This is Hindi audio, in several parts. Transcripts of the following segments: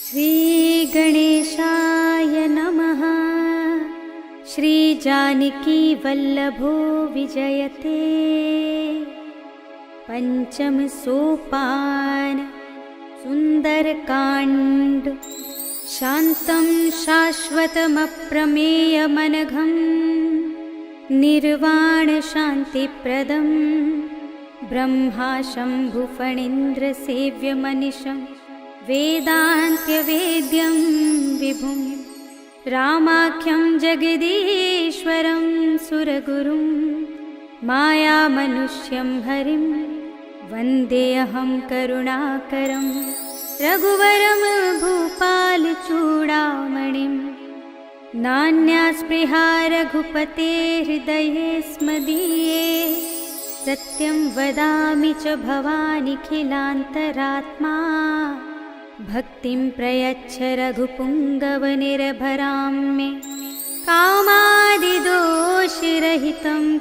श्री गणेशाय नमः। श्री जानकी वल्लभो विजयते। पंचम सोपान सुंदरकांड। शांतं शाश्वतमप्रमेयमनघं निर्वाण शांतिप्रदं ब्रह्मा शंभुफणीन्द्र सेव्यमनिशं वेदान्त्यवेद्यं विभुं रामाख्यं जगदीश्वरं सुरगुरुं मायामनुष्यं हरिं वन्देऽहं करुणाकरं रघुवरं भूपालचूडामणिं। नान्यास्पृहा रघुपते हृदये स्मदीये सत्यं वदामि च भवानिखिलान्तरात्मा। भक्तिं प्रयच्छ रघुपुङ्गवनिर्भरां मे कामादिदोषरहितं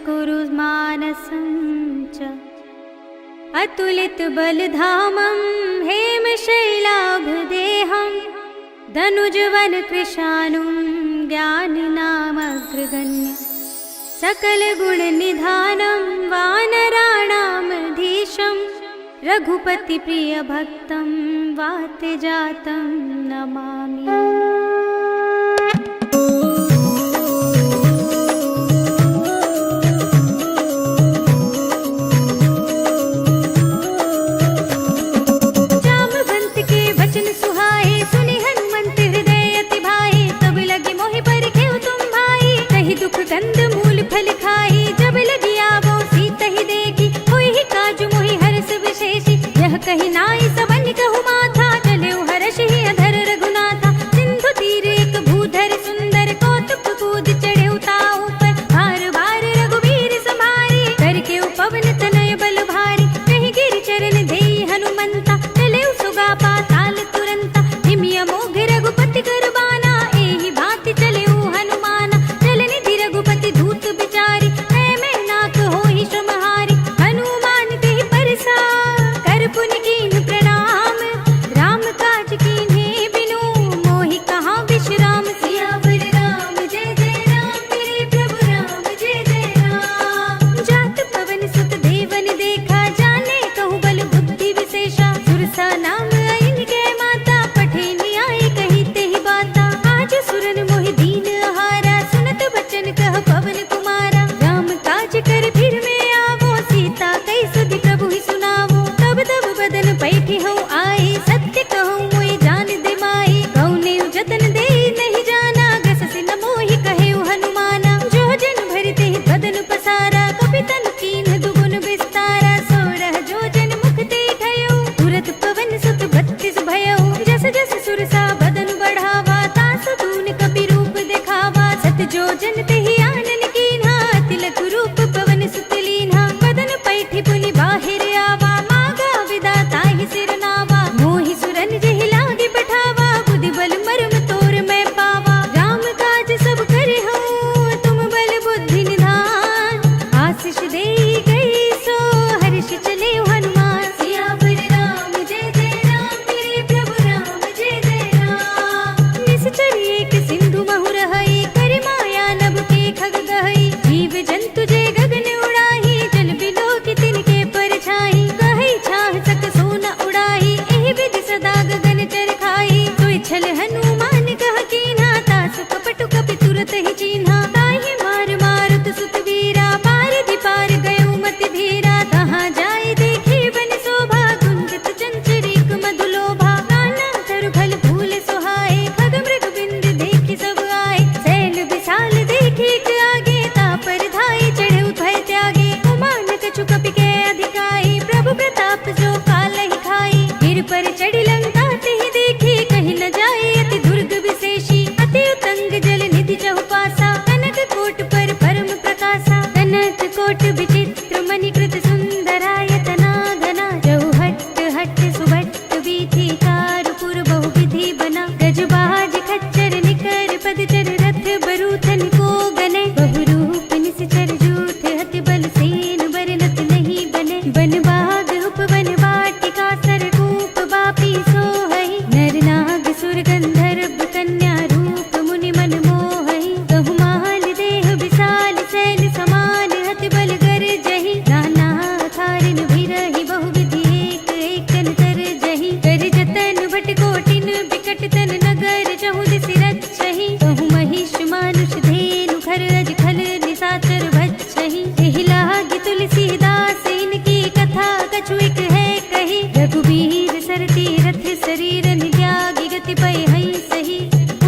कुरु मानसं च। अतुलितबलधामं हेमशैलाभदेहं धनुजवनकृशानुं ज्ञानिनामग्रगण्यं सकलगुणनिधानं वानराणामधीशं रघुपतिप्रियभक्तं वातजातं नमामि। कंद मूल फल खाई जब लगी आवो सीता ही देखी होई ही काजू मोहि हर्ष विशेषी। यह कही नाई सबन कहु माथा चले हर्ष ही अधर रघुनाथा। सिंधु निकट तन नगर जहु दिसि रच्छहि कहु महिष मानुष धेनु घर अज खल निसाचर भच्छहि एहि लागी तुलसीदास इनकी कथा कछु एक है कही रघुबीर सरती रथ शरीर त्यागी गति पय हई सही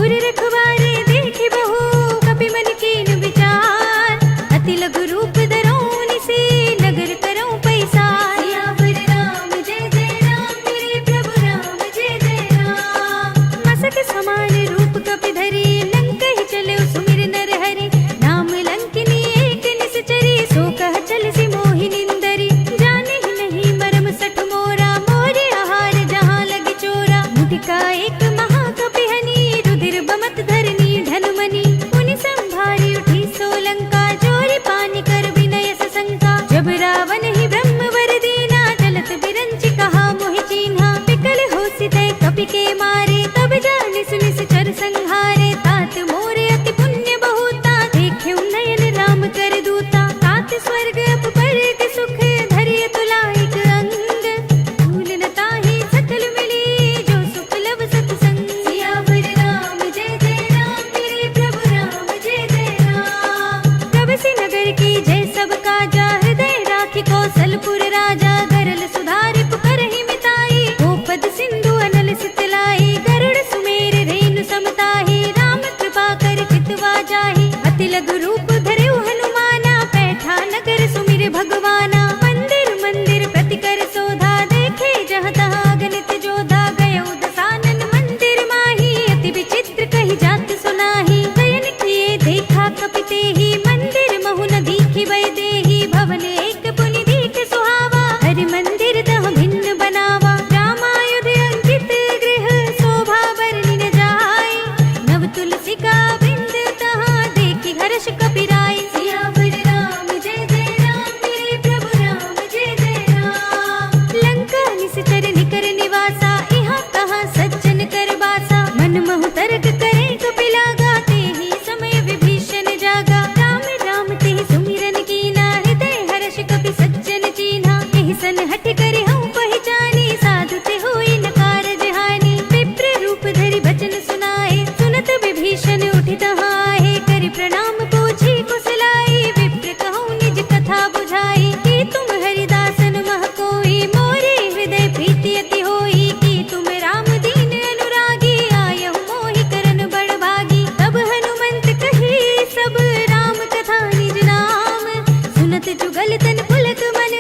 उर रखवारे देखि बहु कपि मन कीन विचार अति लघु रूप धरौनि से नगर करौं पैसार सियावर राम जय जय राम मेरे प्रभु राम जय जय राम मसक समान रूप कपि धरि लंकहि चले सुमिर नर हरि नाम लंकिनी एक निश्चरी सो कह चल सि मोहि निंदरी जाने ही नहीं मरम सठ मोरा मोरे आहार जहाँ लगी चोरा मुटिका एक महाकपि हनि रुधिर बमत धरनी धनुमनि मुनि संभारी उठी सोलंका जोरी पानी कर विनय सशंका जब रावण ही ब्रह्म वर दीना चलत बिरंचि कहा मोहि चीन्हा पिकल होसि तय कपि के मारे तब जानि सुनि चर संहारे तात मोरे अति पुण्य बहुता देख्यु नयन राम कर दूता तात स्वर्ग अपवर्ग सुख धरिय तुलाइक अंग भूल न ताहि सकल मिली जो सुख लव सत्संग सियावर राम जय जय राम मेरे प्रभु राम जय जय राम प्रभसि नगर की जय सब काजा हृदय राखि कौशलपुर राजा गरल सुधारि पुकारहि मिताई गोपद सिंधु अनल सितलाई गरुड़ सुमेर रेणु समताहि राम कृपा कर चितवा जाहि अति लघु रूप धरेउ हनुमाना पैठा नगर सुमिर भगवाना मंदिर मंदिर प्रति कर सोधा देखे जहाँ तहाँ अगणित जोधा गयौ दसानन मंदिर माही अति विचित्र कही जात सुनाही गयन किए देखा कपि तेहि मंदिर महु न दीखि वै देहि भवन एक पुनि दीख सुहावा हरि मंदिर तह भिन्न बनावा रामायुध अंकित गृह शोभा बरनि न जाय नव तुलसी का बिंद तहाँ देखि हर्ष कपि राय सियावर राम जय जय राम मेरे प्रभु राम जय जय राम लंका निश्चर निकर निवासा यहाँ कहाँ सज्जन कर बासा मन महु तर्क करे कपि लागा तेहि समय विभीषण जागा राम राम तेहि सुमिरन कीना हृदय हर्ष कपि सज्जन चीन्हा एहि सन हठ करि हऊँ पहचानी साधु ते होई न कारज हानि विप्र रूप धरि बचन सुनाए सुनत विभीषण उठि तहाँ आहे करि प्रणाम पूछी कुशलाई विप्र कहूँ निज कथा बुझाई कि तुम हरिदासन मह कोई मोरे हृदय प्रीति अति होई कि तुम राम दीन अनुरागी आयहु मोहि करन बड़ भागी तब हनुमंत कही सब राम कथा निज नाम सुनत जुगल तन पुलक मन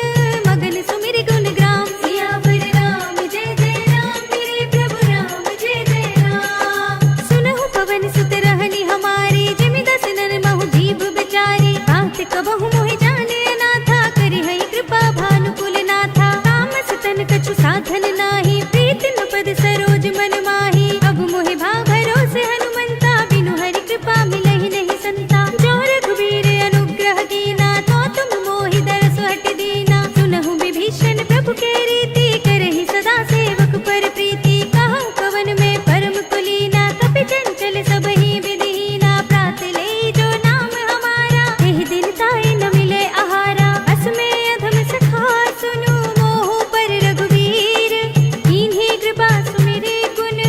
मगन सुमिर गुण ग्राम सियावर राम जय जय राम मेरे प्रभु राम जय जय राम सुनहु पवन सुत रहनी हमारी जिमि दस नर महु जीव बिचारी कांत कबहु मोहि जाने अनाथा करि हई कृपा भानुकुल नाथा तामस तन कछु साधन नाही प्रीति न पद सरोज मन माही अब मोहि भाव भरोसे हनुमंता बिनु हरि कृपा मिलहि नहीं संता जो रघुबीर अनुग्रह कीना तो तुम मोहि दरस हट दीना सुनहु विभीषण प्रभु के रीति करहि सदा सेवक पर प्रीति कहूँ कवन में परम कुलीना कपि चंचल सबहि विधिहीना प्रात ले जो नाम हमारा एहि दिन ताहि न मिले आहारा अस में अधम सखा सुनु मोह पर रघुवीर कीन्ही कृपा सुमिरे गुण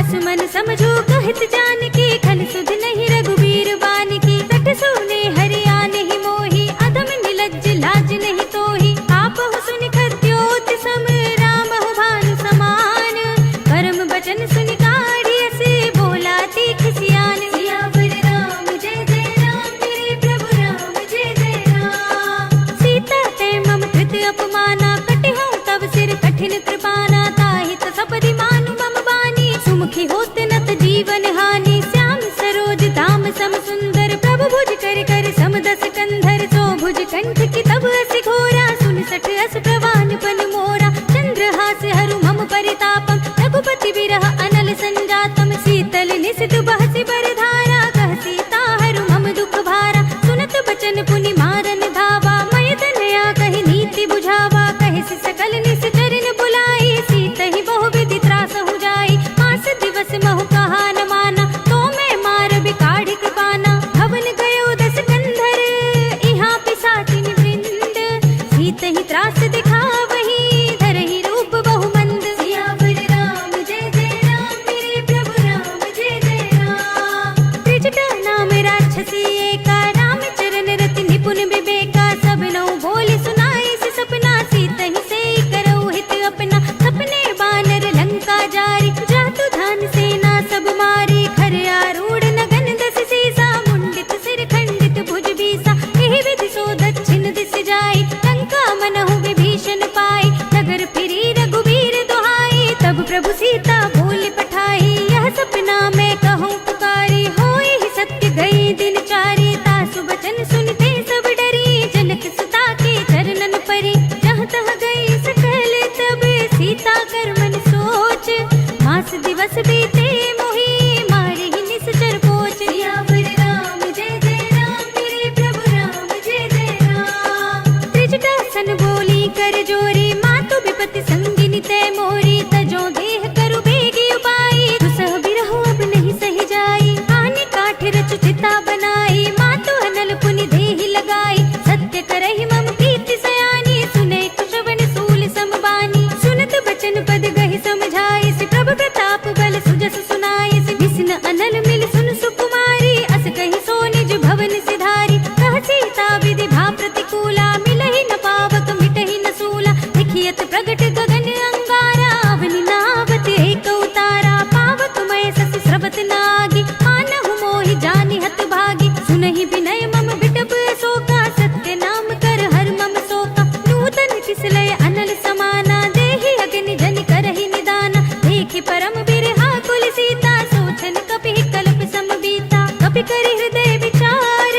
सुमन समझो कहत जानकी, खल सुध नहीं रघुबीर बानकी। सठ सोने हरिया नहीं मोही, अधम निलज्ज लाज नहीं तोही। आपहु सुनि खद्योत सम, रामहु भानु समान। परम बचन सुनि काढ़िय से, बोला तीख सियान। सियावर राम जय जय राम, मेरे प्रभु राम जय जय राम। सीता ते मम कृत अपमाना, कटिहउँ तब सिर कठिन कृपाना। ताहित सपदि मानु मम बानी, सुमुखी होत नत जीवन हानि। श्याम सरोज धाम सम सुंदर, प्रभु भुज कर कर सम दस कंधर। सो भुज कंठ की तब अस घोरा, सुन सठ अस प्रवान पन मोरा। चंद्रहास हरु मम परितापम, रघुपति बिरह अनल संजातम। शीतल निशित बहसि बरधारा, कह सीता हरु मम दुख भारा। सुनत बचन पुनि मारन धावा, मय तनया कहि नीति बुझावा। कहि सि सकल निश्चरन बुलाई, सीतहि बहु विधि त्रासहु जाई। मास दिवस महु कहा न माना, तो मैं मार बिकाढ़ि कृपाना। भवन गयो दस कंधर, इहाँ पिसाचिन वृंद। सीतहि त्रास दिखावहि, धरहि रूप बहु मंद। सियावर राम जय जय राम, मेरे प्रभु राम जय जय राम। त्रिजटा नाम राक्षसी एका, राम चरण रति निपुण विवेका। सब नौ बोली सुनाई सि सपना, सीतहि से करऊ हित अपना। सपने बानर लंका जारी, जातु धान सेना सब मारी। खर आरूढ़ नगन दस सीसा, मुंडित सिर खंडित भुज बीसा। एहि विधि सो दक्षिण दिस जाई, लंका मनहु विभीषण पाई। नगर फिरी रघुबीर दुहाई, तब प्रभु सीता बोल पठाई। यह सपना मैं कहूँ पुकारी, होई ही सत्य गई दिन चारी। तासु बचन सुनते सब डरी, जनक सुता के चरणन परी। जहाँ तह गई सकल तब, सीता कर मन सोच। मास दिवस बीते मोही, मारे ही निश्चर पोच। सियावर राम जय जय राम, मेरे प्रभु राम जय जय राम। त्रिजटा सन बोली कर जोरी, मातु विपति संगिनी तै मोरी। तजो देह करु बेगी उपाई, दुसह बिरहु अब नहीं सही जाई। आने काठ रचु चिता बनाई, मातु अनल पुनि देहि लगाई। सत्य करहि मम प्रीति सयानी, सुने कुशवन सूल समबानी। सुनत बचन पद गहि समझाई, सि प्रभु प्रताप बल सुजस सुनाई। सि विष्णु अनल मिल सुन सुकुमारी, अस कहि सो निज भवन सिधारी। कह सीता विधि भा प्रतिकूला, मिलहि न पावक मिटहि न सूला। देखियत प्रगट गगन अंगारा, अवनि नावत एक उतारा। पावक मय सस स्रवत नागी, मानहु मोहि जानि हत भागी। सुनहि विनय मम विटप अशोका, सत्य नाम कर हर मम शोका। नूतन तिसलय अनल समाना, देहि अग्नि जनि करहि निदाना। देखि परम बिरहा कुल सीता, सोचन कपिहि कल्प सम बीता। कपि करि हृदय विचार,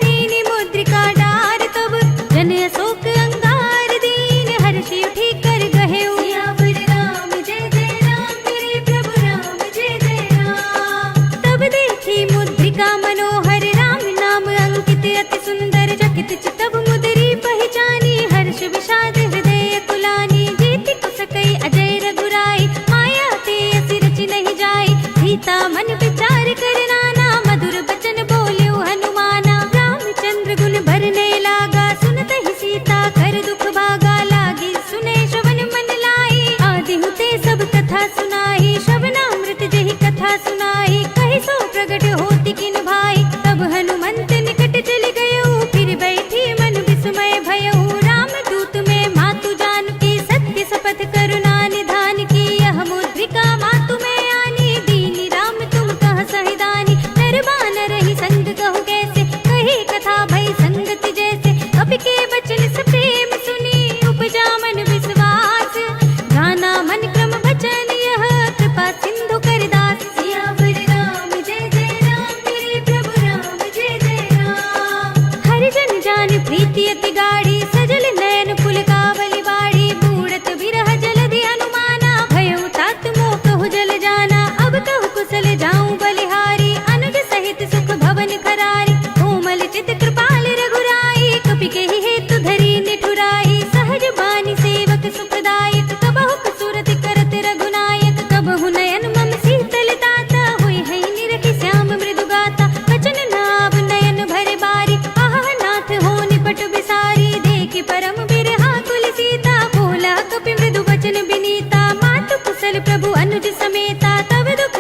दीनि मुद्रिका डार तब। जन अशोक अंगार दीन, हर्षि उठि कर गहेउ। सियावर राम जय जय राम, मेरे प्रभु राम जय जय राम। तब देखी मुद्रिका मनोहर, राम नाम अंकित अति सुंदर। चकित चितव मुदरी पहिचानी, हर्ष विषाद हृदय कुलानी। जीति कुसकई अजय रघुराई, माया ते असि रचि नहीं जाई। सीता मन विचार कर नाना, मधुर बचन बोल्यो हनुमाना। रामचंद्र गुण भरने लागा, सुनत ही सीता कर दुख भागा। लागी सुने श्रवण मन लाई, आदि हुते सब कथा सुनाई। श्रवणामृत जहि कथा सुनाई, कहि सो प्रगट होति किन भाई। तब हनुमंत निकट चल गयो, फिर बैठी मन विस्मय भयउ। राम दूत में मातु जानकी, सत्य शपथ करुणा निधान की। यह मुद्रिका मातु में आनी, दीनी राम तुम कह सहिदानी। नर बानर ही संग कहु कैसे, कही कथा भई संगति जैसे। कपि के बचन स प्रेम सुनी, उपजा मन विश्वास। गाना मन क्रम बचन यह, कृपा सिंधु कर दास। सियावर राम जय जय राम, मेरे प्रभु राम जय जय राम। हरिजन जान प्रीति अति गाढ़ी, सजल नयन पुलकावली बाड़ी। बूढ़त बिरह जलधि अनुमाना, भयउ तात मोह कहु जल जाना। अब कहु कुशल जाऊं बलिहारी, अनुज सहित सुख भवन खरारी। कोमल चित कृपाल रघुराई, कपि केहि हेतु धरी निठुराई। सहज बानी सेवक सुखदायक, कबहु कसुरति करत रघुनायक। कबहु नयन मम शीतल ताता, हुई है निरखि श्याम मृदु गाता। वचन नाव नयन भरे बारी, आह नाथ हो निपट बिसारी। देखि परम बिरहा कुल सीता, बोला कपि मृदु वचन बिनीता। मातु कुशल प्रभु अनुज समेता, तब दुख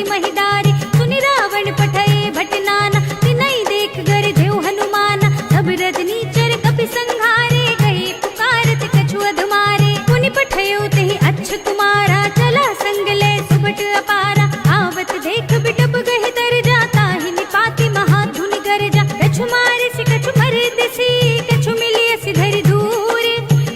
धरि महिडारे सुनि रावण पठये भट नाना तिनहि देख गर देव हनुमाना सब रजनी चर कपि संहारे गए पुकारत कछु अधमारे पुनि पठयो तेहि अच्छ कुमारा चला संग ले सुबट अपारा आवत देख बिटप गहि तर जाता ही निपाति महाधुनि गरजा कछु मारे से कछु मरे दिसी कछु मिलिय सिधरि दूर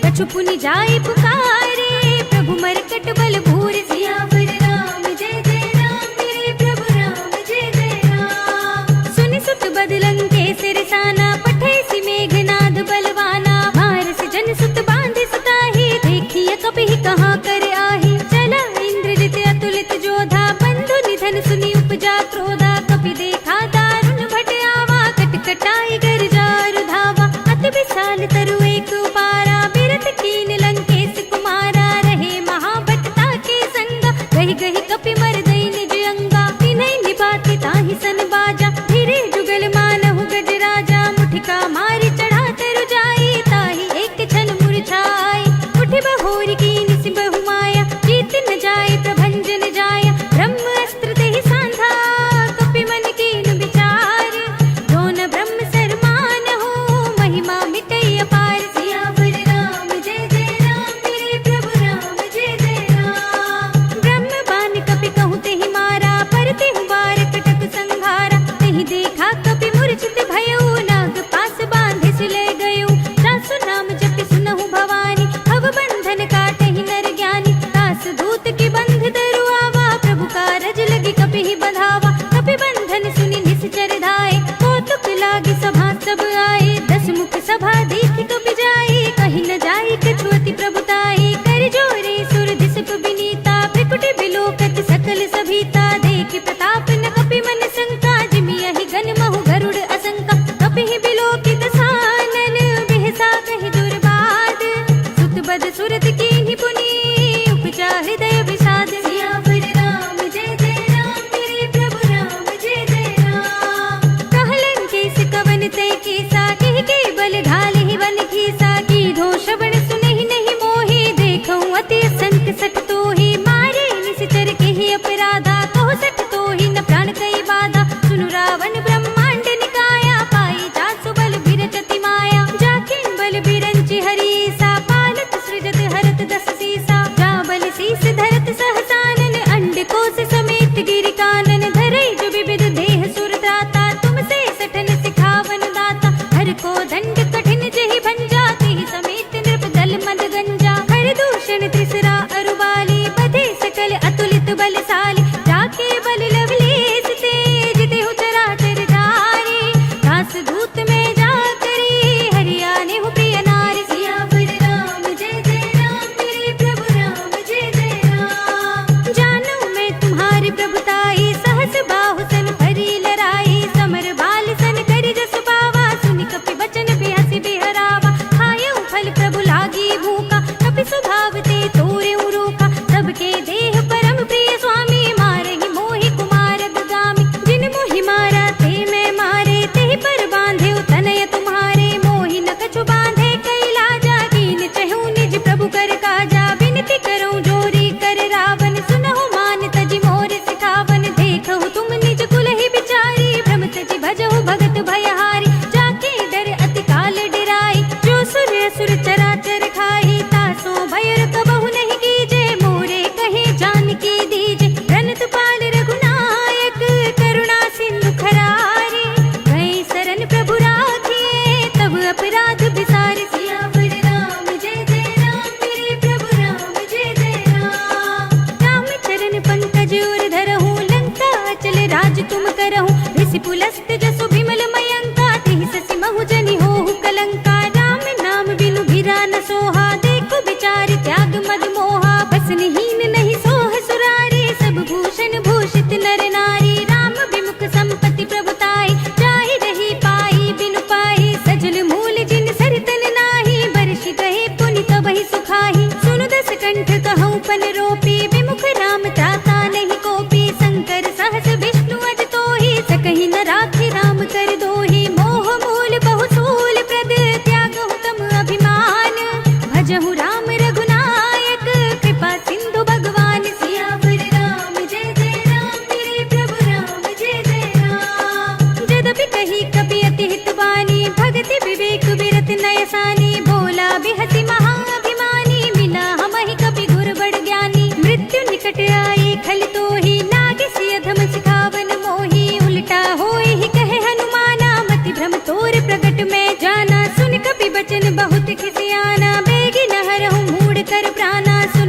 कछु पुनि जाय पुकारे प्रभु मरकट बल भूर सियावर राम जय जय राम मेरे प्रभु राम जय जय राम सुनि सुत बदलंग के सिरसाना पठे सि मेघनाद बलवाना मारस जन सुत बांधे सुताही देखिए कपि कहाँ कर आही चला इंद्रजित अतुलित जोधा बंधु निधन सुनि उपजा क्रोधा कपि देखा दारुण भट आवा कटकटाई गर जारु धावा अति विशाल तरु एक पारा बिरत कीन लंकेश कुमारा रहे महाभटता के संगा गहि गहि कपि मर दई निज अंगा तिन्हि निभाति ताहि सन बाजा धीरे जुगल मानहु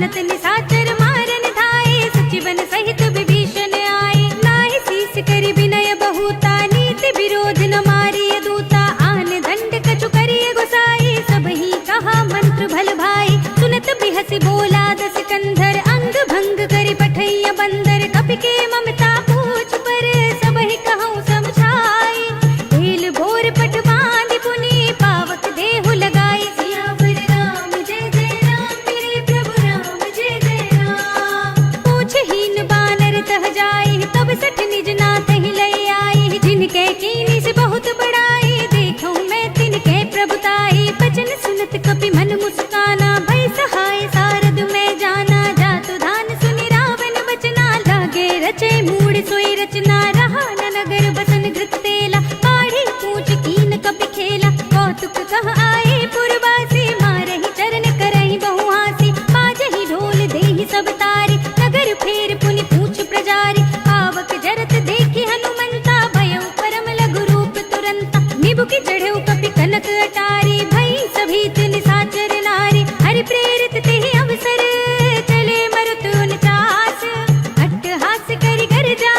जानत निशाचर मारन धाये, सचिवन सहित विभीषण आए। नाहि शीस करि विनय बहुता, नीति विरोध न मारिय दूता। आन दंड कछु करिय गोसाई, सबहि कहा मंत्र भल भाई। सुनत बिहसि बोला दस कंधर, अंग भंग करि पठैया बंदर। कपि के ममता पूछ पर, सबहि कहूँ समझाई। ढील भोर पट बांधि पुनि, पावक देहु लगाई। सियावर राम जय जय राम, मेरे प्रभु राम जय जय राम। पूछहीन बानर तह जाई, तब सठ निज नाथ ही लय आई। जिनके कीनी से बहुत बड़ाई, देखूं मैं तिनके प्रभुताई। बचन सुनत कपि मन मुस्काना, भय सहाय सारद में जाना। जातु धान सुनि रावण बचना, लागे रचे मूढ़ सोई रचना। रहा न नगर बसन घृत तेला, पाढ़ी पूछ कीन कपि खेला। कौतुक कह आए पुरवासी, मारहि चरण करहि बहु हासी। बाजहि ढोल देहि सब तारी, नगर फेर पुनि पूछ प्रजारी। पावक जरत देखि हनुमंता, भयउ परम लघु रूप तुरंता। निबुकि चढ़ऊ कपि कनक अटारी, भई सभीत निशाचर नारी। हरि प्रेरित तेहि अवसर, चले मरुत उनचास। अट्टहास करि गर्जा,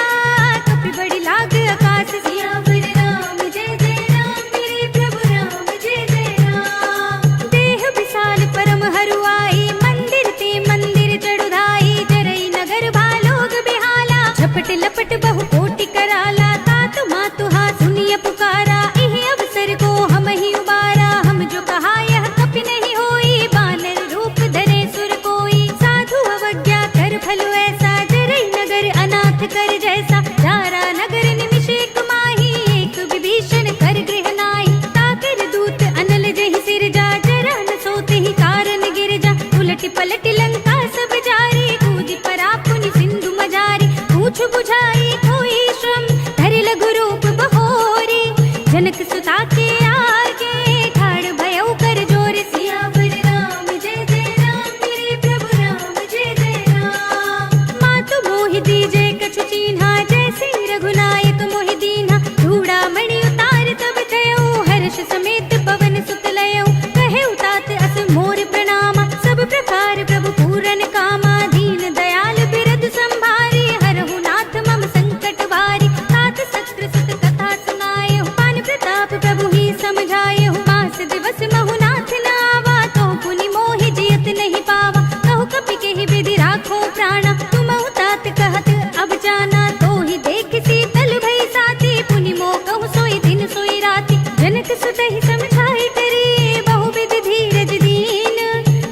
कपि बड़ी लाग आकाश। सियावर राम जय जय राम, मेरे प्रभु राम जय जय राम। देह विशाल परम हरुआई, मंदिर ते मंदिर चढ़ुधाई। जरई नगर भालोग बिहाला, झपट लपट बहु कोटि कराला। तात मातु हा सुनिय पुकारा, इहि अवसर को हम ही उबारा। हम जो कहा यह कपि नहीं होई, बानर रूप धरे सुर कोई। साधु अवज्ञा कर फलो ऐसा, जरई नगर अनाथ कर जैसा। जारा नगर निमिष एक माही, एक विभीषण कर गृह नाहि। ताकर दूत अनल जहि सिर जा, जरा न सोते ही कारण गिर जा। उलटि पलटि लंका सब जारी, कूदि परा पुनि सिंधु मजारी। पूछ बुझाई कोई श्रम, धरि लघु रूप बहोरी। जनक सुता के आगे, ठाड़ भयउ कर जोर। सियावर राम जय जय राम, मेरे प्रभु राम जय जय राम। मातु मोहि दीजे कछु चीन्हा, जैसे रघुनायक मोहि दीन्हा। चूड़ामणि उतार तब थयउ, हर्ष समेत पवन सुत लयउ। कहेउ तात अस मोर प्रणामा, सब प्रकार प्रभु पूरन कामा। दीन दयाल बिरध संभारी, हरहु नाथ मम संकट भारी। तात सत्र सुत कथा सुनाएहु, पान प्रताप प्रभु ही समझाएहु। मास दिवस महु नाथ न आवा, तो पुनि मोहि जियत नहीं पावा। कहु कपि केहि विधि राखो प्राणा, तुमहु तात कहत अब जाना। तो ही देख शीतल भई साथी, पुनि मोह कहु सोई दिन सोई राति। जनक सुतहि समझाई करी, बहुविध धीरज दीन।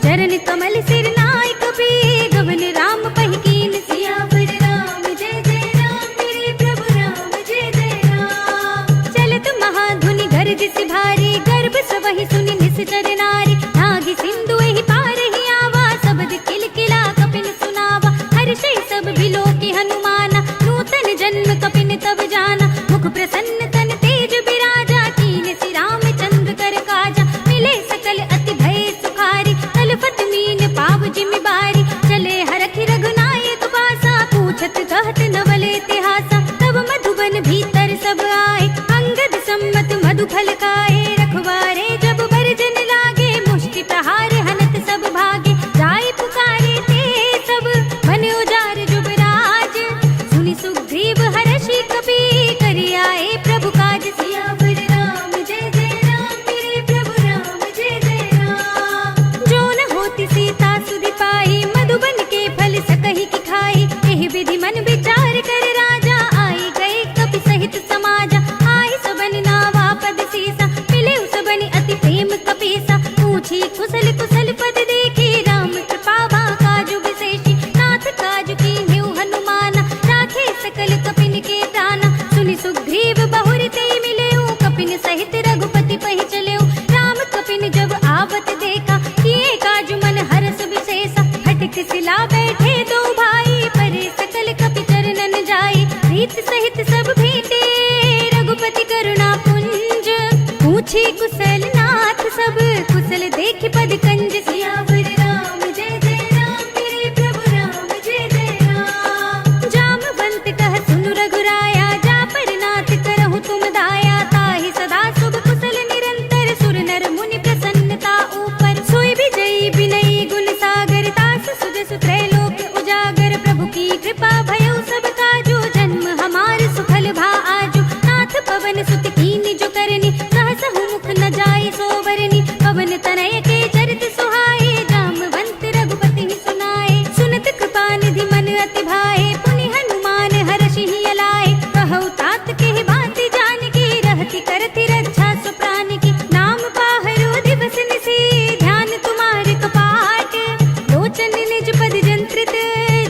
चरण कमल सिर नाय कपि, गवन राम पहि कीन। सियावर राम जय जय राम, मेरे प्रभु राम जय जय राम। चलत महाधुनि गर्जिसि भारी, गर्भ सबहि सुनि निश्चर नारी। नागि सिंधु एहि पार ही आवा, सबद किलकिला कपिन सुनावा। हर्षै सब बिलोकि हनुमाना, नूतन जन्म कपिन तब जाना। मुख प्रसन्न तन तेज बिराजा, कीन्हि रामचंद्र कर काजा। मिले सकल अति भय सुखारी, तलफत मीन पाव जिमि बारी। चले हरखि रघुनायक पासा, पूछत कहत नवल इतिहासा। तब मधुबन भीतर सब आए, अंगद सम्मत मधु फल खाए। रखवारे जब बरजन लागे, मुष्टि प्रहार हनत सब भागे। जाय पुकारे ते सब, मन उजार जुबराज। सुनि सुग्रीव हर्षि कपि, करि आए प्रभु काज। सियावर राम जय जय राम, मेरे प्रभु राम जय जय राम। जो न होती सीता सुधि पाई, मधुबन के फल सकहि की खाई। एहि विधि मन विचार कर राजा, आई गए कपि सहित समाजा। आई सबन नावा पद सीसा, मिले सबनि अति प्रेम कपीसा। पूछी कुशल कुशल पद देखी, राम कृपा भा काजु विशेषी। नाथ काज कीन्ह्यु हनुमाना, राखे सकल कपिन के प्राणा। सुनि सुग्रीव बहुर ते मिलेउ, कपिन सहित रघुपति पहि चलेउ। राम कपिन जब आवत देखा, किए काजु मन हरस विशेषा। हठिक सिला बैठे दो भाई, परे सकल कपि चरणन जाई। प्रीत सहित सब भेंटे, रघुपति करुणा पुंज। पूछी कुशल नाथ सब, कुशल देखि पद कंज। सियावर राम जय जय राम, मेरे प्रभु राम जय जय राम। जामवंत कह सुनु रघुराया, जा पर नाथ करहु तुम दाया। ताहि सदा शुभ कुशल निरंतर, सुर नर मुनि प्रसन्नता ऊपर। सोई विजयी विनयी गुण सागर, तास सुजस इच्छा सुप्राण की, नाम पाहरो दिवस निसी, ध्यान तुम्हारे कपाट, लोचन निज पद जंत्रित,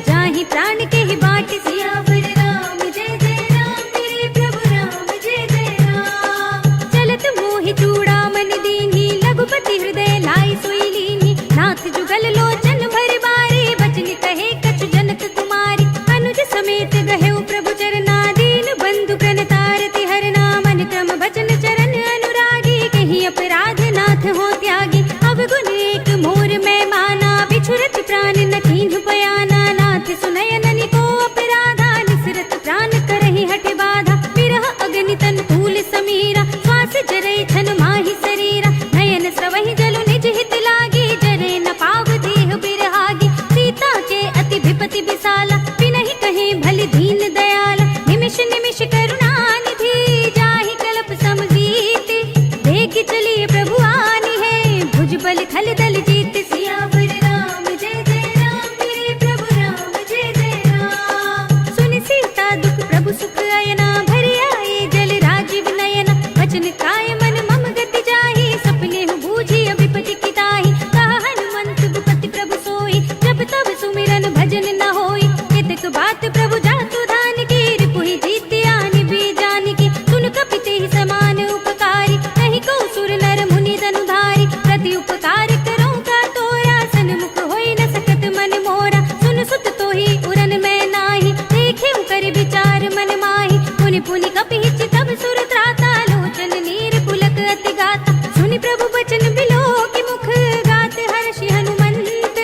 जाहि प्राण के ही बाट। सियावर राम जय जय राम, मेरे प्रभु राम जय जय राम। चलत मोहि चूड़ामणि दीन्ही, लघुपति हृदय लाई सोई लीन्ही, नाथ जुगल लोचन भर बारे, बचन कहे कछु जनक कुमारी, अनुज समेत गहेउ प्रभु चरना, दीन बंधु प्रणतारति हरना, मन क्रम बचन चरण अनुरागी, कहीं अपराध नाथ हो त्यागी, अवगुण एक मोर मैं माना, बिछुरत प्राण न कीन्ह पयाना, नाथ सुनयन को अपराधा, निसरत प्राण करहि हठ बाधा, विरह अग्नि तन तूल समीरा, श्वास जरै छन माहि शरीरा, नयन स्रवहि जलु निज हित लागी, जरे न पाव देह बिरहागी, सीता के अति विपति विसाला, बिनहि कहे भल दीन दयाला, निमिष निमिष करुणा निधि, जाहि कल्प समजीति, देख चलिए प्रभु आनी है, भुज बल खल दल जीत। सियावर राम जय जय राम, मेरे प्रभु राम जय जय राम। सुनि सीता दुख प्रभु सुख अयना, भरि आए जल राजीव नयना, वचन काय मन मम गति जाहि, सपने हु बूझी विपति की ताहि, कहा हनुमंत विपति प्रभु सोई, जब तब सुमिरन भजन न होई, केतक बात प्रभु जातु धान की, रिपुहि जीति आनि भी जान की, सुन कपि ही समान उपकारी, नहीं को सुर नर मुनि धनुधारी, प्रति उपकार करो का तोरा, सन्मुख होई न सकत मन मोरा, सुन सुत तोहि उरन मैं नाही, देखे कर विचार मन माही, पुनि पुनि कपि तब सुर त्राता, लोचन नीर पुलक अति गाता, सुनि प्रभु बचन बिलो की मुख, गात हर्षि हनुमंत,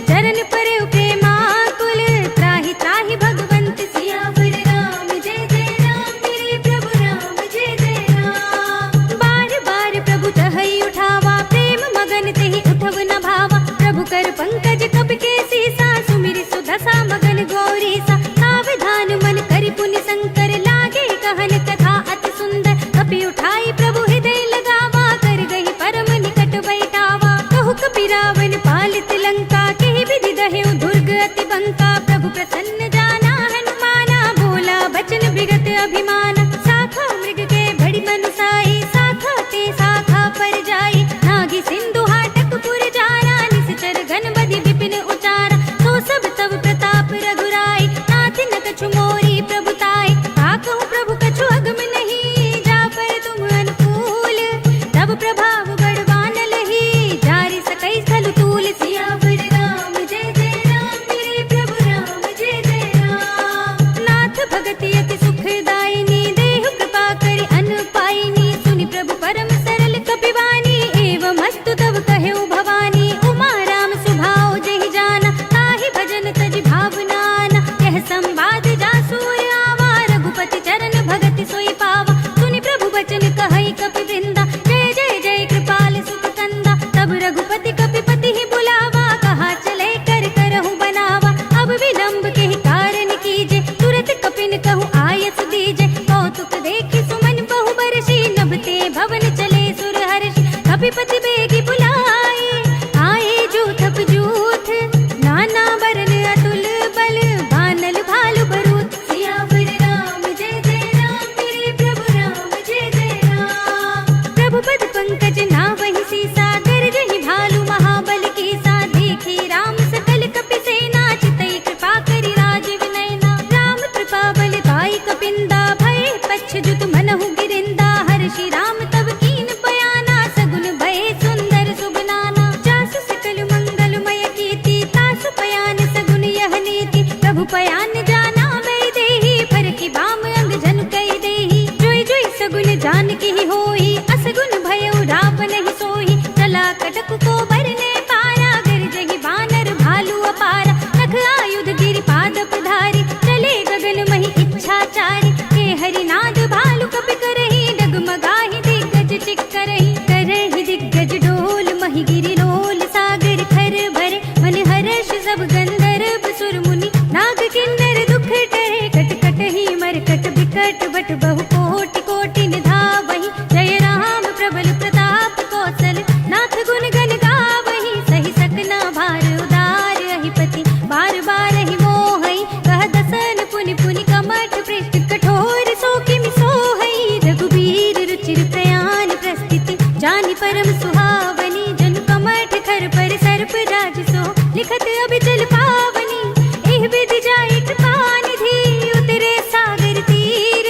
चरण परे प्रेमाकुल, त्राहि त्राहि भगवंत। सियावर राम जय जय राम, मेरे प्रभु राम जय जय राम। बार बार प्रभु तहई उठावा, प्रेम मगन तेहि उठव न भावा, प्रभु कर पंकज कपि के सीसा, सुमिरि सुदशा मगन गौरीसा, सावधान मन करि पुनि शंकर, लागे कहन कथा अति सुंदर, कपि उठाई प्रभु हृदय लगावा, कर गही परम निकट बैठावा, कहु कपि रावण पालित लंका, केहि विधि दहेउ दुर्ग अति बंका, प्रभु प्रसन्न जाना हनुमाना, बोला बचन विगत अभिमाना, शाखा मृग के बड़ी मनुसाई, शाखा ते शाखा पर जाई, नागी सिंधु हाटक पुर जाना, निश्चर घन बधि विपिन उचारा, तो सब तब प्रताप रघुराई, नाथ न कछु मोरी प्रभुताई, कहूँ प्रभु कछु अगम नहीं, जा पर तुम अनुकूल, तब प्रभाव बड़वान लही, जारि सकै स्थल तूल। सियावर राम जय जय राम, मेरे प्रभु राम जय जय राम। नाथ भगति अति सुखदायिनी, देहु कृपा करि अन पाइनी, सुनि प्रभु परम सरल कपिवानी, एवं हस्तु तब कहेउ भवानी, उमा राम सुभाव जेहि जाना, ताहि भजन तजि भावनाना, यह संवाद जासूर आवा, रघुपति चरण भगति सोई पावा, सुनि प्रभु बचन कहई कपि वृंदा, जय जय जय कृपाल सुख कंदा, तब रघुपति कपिपति ही बुलावा, कहा चले कर करहु बनावा, अब विलंब के ही कारण कीजे, तुरत कपिन कहु आयस दीजे, कौतुक देखि सुमन बहु बरसी, नभते भवन चले सुर हर्षि, कपिपति बेगी बुलाए, आए जूथप जूथ, नाना बरन अतुल बल, बानल भालु बरूथ। सियावर राम जय जय राम, मेरे प्रभु राम जय जय राम। प्रभु पद पंकज नावहि सीसा, गरजहि भालु महाबल कीसा, देखी राम सकल कपि सेना, चितई कृपा करि राजीव नयना, राम कृपा बल पाई कपिंदा, भय पच्छ जुत मनहु गिरिंदा, हर्षि राम तब कीन बयाना, सगुन भय सुंदर जानी परम सुहावनी, जन कमठ खर पर सर्प राज सो, लिखत अभिचल पावनी। एह विधि जाए कृपा निधि, उतरे सागर तीर,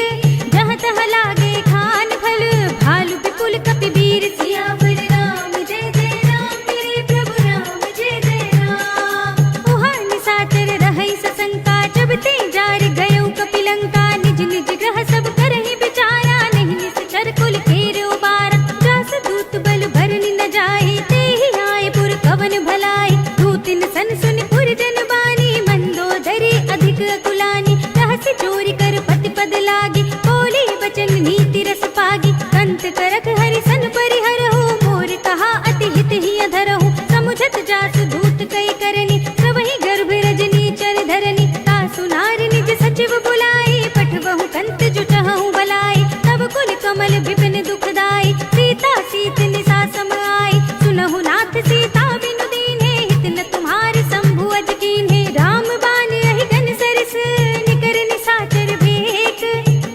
जहाँ तहाँ लागे खान फल, भालु विपुल कपिवीर। सियावर राम जय जय राम, मेरे प्रभु राम जय जय राम। उहाँ निशाचर रहै सशंका, जब ते जार गयो कपिलंका। निज निज ग्रह सब करहि विचारा, नहीं निश्चर कुल केर उबारा। जास दूत बल भरनि न जाहि, तेहि आए पुर कवन भलाई। दूतिन सन सुनि पुर जन बानी, मंदोदरी अधिक अकुलानी। रहस्य चोरी कर पति पद लागी, बोले बचन नीति रस पागी। कंत करक हरि सन परिहरहु, मोर कहा अति हित ही अधरहु। समुझत जासु दूत कई करनी, सबहि गर्भ रजनी चर धरनी। तासु नार निज सचिव बुलाई, पठबहु कंत जो चहु भलाई। तब कुल कमल विपिन दुखदाई, सीता सीत निसा सम आई। सुनहु नाथ सीता बिनु दीन्हे, हित न तुम्हार शंभु अज कीन्हे। राम बाण अहि घन सरस, निकर निशाचर भेक।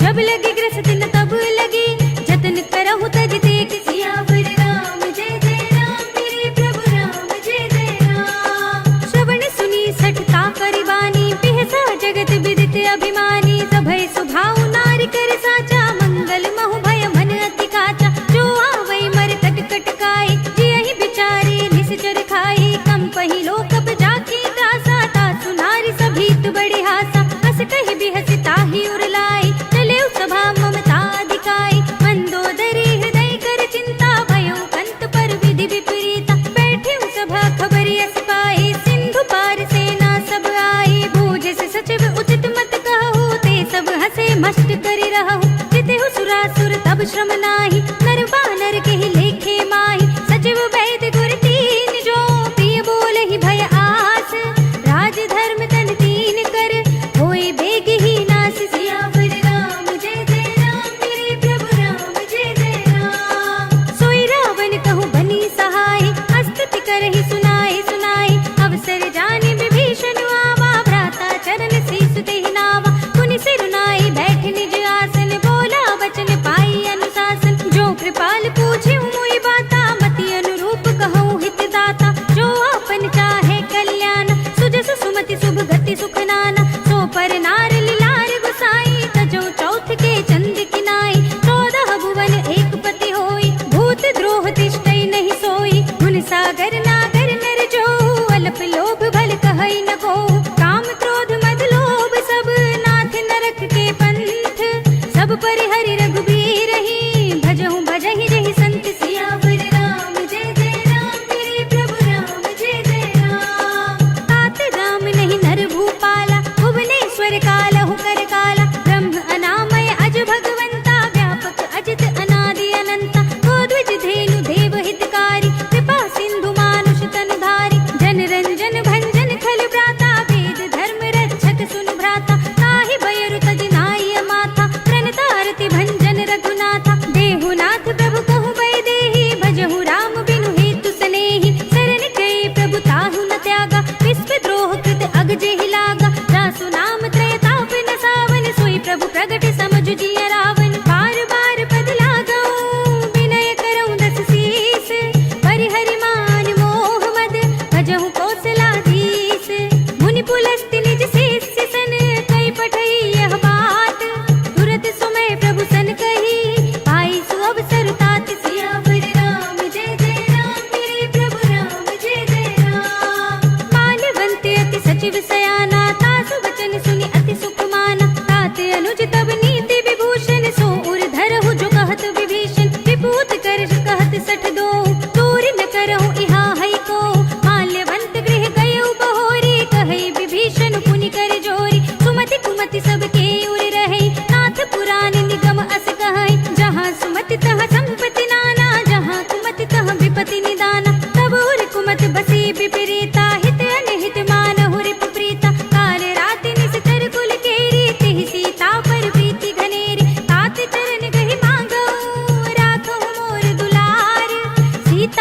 जब लगी ग्रसित न तब लगी, जतन करहु तज तेक। सियावर राम जय जय राम, मेरे प्रभु राम जय जय राम। श्रवण सुनी सठता करिबानी, बिहसा जगत विदित अभिमानी। सभय सुभाउ नारि कर साचा, मंगल महु भय मन अति काचा। जो आवै मर कट कट काई, जियहि बिचारे निश्चर खाई। कंपहि लोकप जाकी त्रासा, तासु नारि सभीत बड़े हासा। हस कहि बिहसि ताहि उर लाई, चलेउ सभा ममता अधिकाई। मंदोदरी हृदय कर चिंता, भयो कंत पर विधि विपरीता। बैठेउ सभा खबरि अस पाई, सिंधु पार सेना सब आई। बूझ से सचिव उचित मत कहु, ते सब हसे मस्त करि रहु। जितेहु सुरासुर तब श्रम नाही, नर बानर केहि लेखे माही। सचिव वैद्य गुर तीन जो, प्रिय बोलहि भय आस। राज धर्म तन तीन कर, होय बेग ही नास। सियावर राम जय जय राम, मेरे प्रभु राम जय जय राम। सोई रावण कहु बनी सहाय, अस्तुति करहि सुनाई सुनाई। अवसर जानि विभीषण आवा, भ्राता चरण शीस तेहि नावा। पुनि सिरुनाई बैठ निज आसन, बोला वचन पाई अनुशासन। जो कृपाल पूछे मोहि बाता, मति अनुरूप कहूँ हित दाता। जो आपन चाहे कल्याण, सुजस सुमति शुभ गति सुख नाना। सो पर नार लीलार गुसाई, तजो चौथ के चंद किनाई। 14 भुवन एक पति होई, भूत द्रोह तिष्ठै नहीं सोई। गुण सागर नागर नर जो, अल्प लोभ भल कहै न को। काम क्रोध मद लोभ सब, नाथ नरक के पंथ। सब परिहरि रघुबीर ही, भजहु भजहि जहि संत। सियावर राम जय जय राम, मेरे प्रभु राम जय जय राम। तात राम नहीं नर भूपाला, भुवनेश्वर कालहु कर काला। ब्रह्म अनामय अज भगवंता, व्यापक अजित अनादि अनंता। गोद्विज धेनु देव हितकारी, कृपा सिंधु मानुष तन धारी। जन रंजन भंजन खल भ्राता, वेद धर्म रक्षक सुन भ्राता। ताहि बयरु तज नाई माथा, प्रणतारति भंजन रघुनाथा। देहुनाथ प्रभु कहु भय देहि, भजहु राम बिनु हेतु सनेहि। शरण गए प्रभु ताहु न त्यागा, विश्व द्रोह कृत अग जेहि लागा। जासु नाम त्रय ताप न सावन, सोई प्रभु प्रगट समझु जिय रावण। बार बार पद लागऊ, विनय करऊँ दस शीस। परिहरि मान मोह मद, भजहु कौशलाधीश। मुनि पुलस्त्य निज शिष्य सन, कई पठई यह बात। तुरत सुमय प्रभु सन कही, पाई सु अवसर तात। सियावर राम जय जय राम, मेरे प्रभु राम जय जय राम। माल्यवंत अति सचिव सयाना, तासु वचन सुनि अति सुख माना। तात अनुज तब नीति विभूषण, सो उर धरहु जो कहत विभीषण। विभूत कर कहत सठ दो, दूर न करहु इहा है को। माल्यवंत गृह गयउ बहोरी, कहै विभीषण पुनि कर जोरी। सुमति कुमति सबके उर रहै, नाथ पुराण निगम अस कहै। जहाँ सुमति तहाँ संपत्ति नाना, जहाँ कुमति तहाँ विपत्ति निदाना। तब उर कुमत बसी विपरीता, हित अनहित मानहु रिपु प्रीता। काल राति निश्चर कुल केरी, तिहि सीता पर प्रीति घनेरी। तात चरण गहि मांगऊ, राखहु मोर दुलार। सीत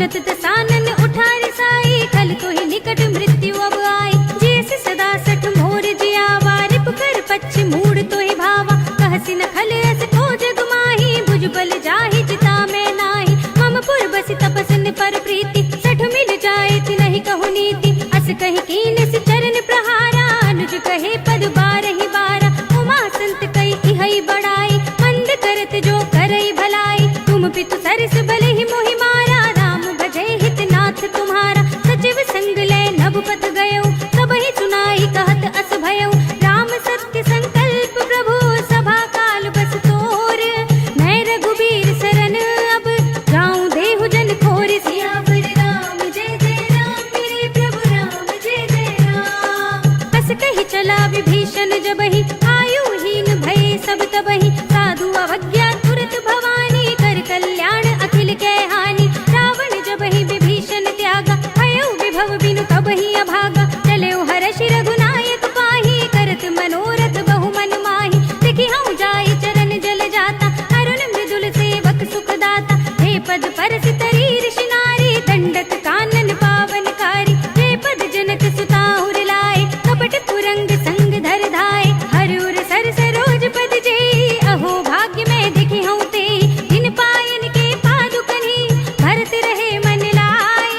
सुनत दसानन उठा रिसाई, खल तो ही निकट मृत्यु अब आई। जैसे सदा सठ मोर जियावा, रिप कर पच्छ मूड तो ही भावा। कहसी न खल अस को जग माही, भुजबल जाहि जिता में नाही। मम पुर बसि तपसन पर प्रीति, सठ मिल जाए तिनहि कहु नीति। अस कहि कीन सि चरण प्रहारा, अनुज कहे पद बारहि बारा। उमा संत कई इहै बड़ाई, मंद करत जो करई भलाई। तुम पितु सरस भले ही मोहि मारा, राम भजै हित नाथ तुम्हारा। सचिव संग ले नभ पथ गयो, सब ही सुनाई कहत अस भयो। राम सत्य संकल्प प्रभु, सभा काल बस तोर। मैं रघुबीर सरन अब, जाऊं देहु जन खोर। सियावर राम जय जय राम, मेरे प्रभु राम जय जय राम। अस कहि चला विभीषण जबहि, आयुहीन भय सब तबहि। साधु अवज्ञा तुरत भवानी, कर कल्याण अखिल कै हानि। रावण जबहि विभीषण त्यागा, भयो विभव बिनु कबहि अभागा। चलेउ हरषि रघुनायक पाहि, करत मनोरथ बहु मन माहि। देखि हऊँ जाई चरण जल जाता, अरुण मृदुल सेवक सुख दाता। हे पद परस तरी ऋषि नारी, दंडक कानन पावनकारी। हे पद जनक सुताहुर लाए, कपट कुरंग संग धर धाय। हर उर सर सरोज पद जेई, अहो भाग्य में देखि हऊँ तेई। इन पायन के पादुकनि, भरत रहे मन लाए।